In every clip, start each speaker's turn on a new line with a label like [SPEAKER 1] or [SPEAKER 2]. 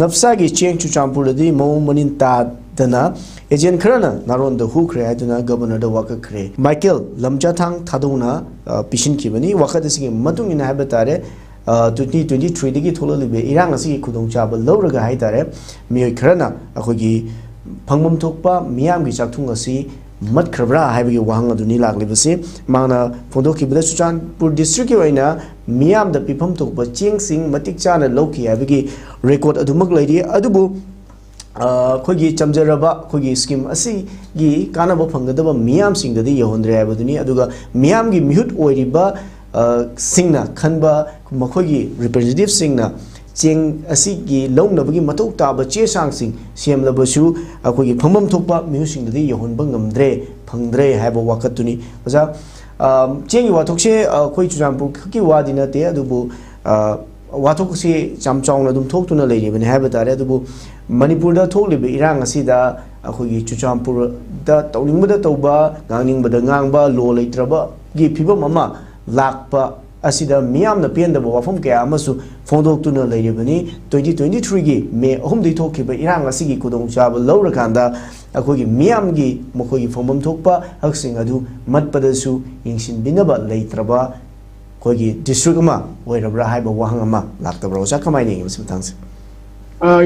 [SPEAKER 1] Napsagi cheng Churachanpur di mau maninta dana agent kharana naronda hukhrae dana governor da waka khre Michael lamjathang thadona pishin kibani waka desing matung ina habatare 2023 digi thololibe irang asi khudong chaba lawraga haitare mioi kharana akhogi phangmam thokpa miyam gi chakthung asi mat khrabra haibagi wahang aduni laglibase mangna phondo kibada Churachanpur district ki oina miyam da pifam thokpa cheng sing matik chana lawki haibagi record adumak lairi adubu khogi chamjaraba khogi scheme asi gi kanaba phanggadaba miyam singdadi yahondre haibaduni aduga miyam gi mihut oiriba singna khanba makhogi representative singna cheng asi gi longnabagi matou taba che sang sing semlabasu akhogi phangmam thokpa mihu singdadi yahonba ngamdre phangdre haiba wakatuni baza cheng gi wathokse khoi Churachanpur khaki wadina te adubu wathokse chamchaungna dum thoktuna leiribani haiba tare adubu Manipur da thoklibe irang asida akhogi Churachanpur da tawningbada tawba ngangningbada ngangba lo leitraba gi phibam ama lakpa asida miyamna pendaba wafam kaya amasu phondoktuna leiribani 2023 gi me ahumdi thokhiba irang asigi kudong chaba lawrakanda akhogi miyamgi mokhogi phomam thokpa haksing adu matpadasu ingsinbinaba leitraba khogi district ama oirabra haiba wahang ama laktabra osa kamaini ngi msitangse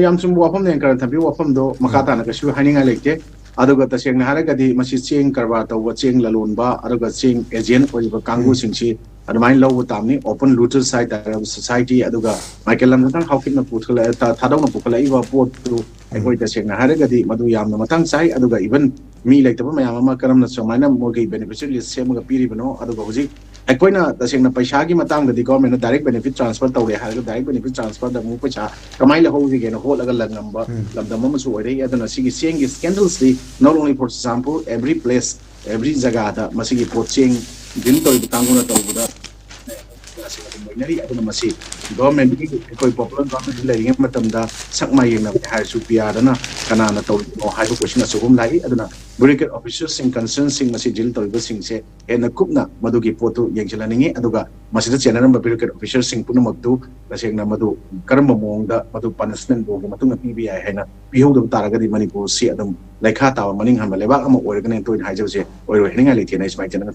[SPEAKER 2] yam sum wafam ne kar thabi wafam do makata na kasu haninga lekte aduga taseng na haragadi masi cheng karba taw cheng lalonba aduga cheng agent oiba kangu singsi admain law tamni open looter site society aduga Michael lamtang hawkin na puthla thadong na pukla iwa pot tu ekoi taseng na haragadi madu yam na matang sai aduga even mi lektaba mayam ama karam na somaina morgai beneficiary list semaga piri bano aduga hoji ekoina taseng na paisa gi matang di government na direct benefit transfer tawre haraga direct benefit transfer da mu paisa kamai la hoji ge na holaga langamba lamdam ma su oire adana sigi cheng gi scandals di not only for example every place every jaga da masigi pot cheng din to tanguna tawbuda aduna masi government gi koi popular government leading matamda sakma yengna hai su piadana kana na taw no hai ko question asugum lai aduna bureaucratic officers sing concern sing masi jil tawba sing se ena kupna madugi potu yengchalaningi aduga masi da channel number bureaucratic officers sing punamaktu tasengna madu karamba mongda madu punishment bo matunga pbi haina pihudum taragadi Manipur si adum laikha tawa maning hamba lebak ama oirgane toin haijause oiro heninga leithena ismai channel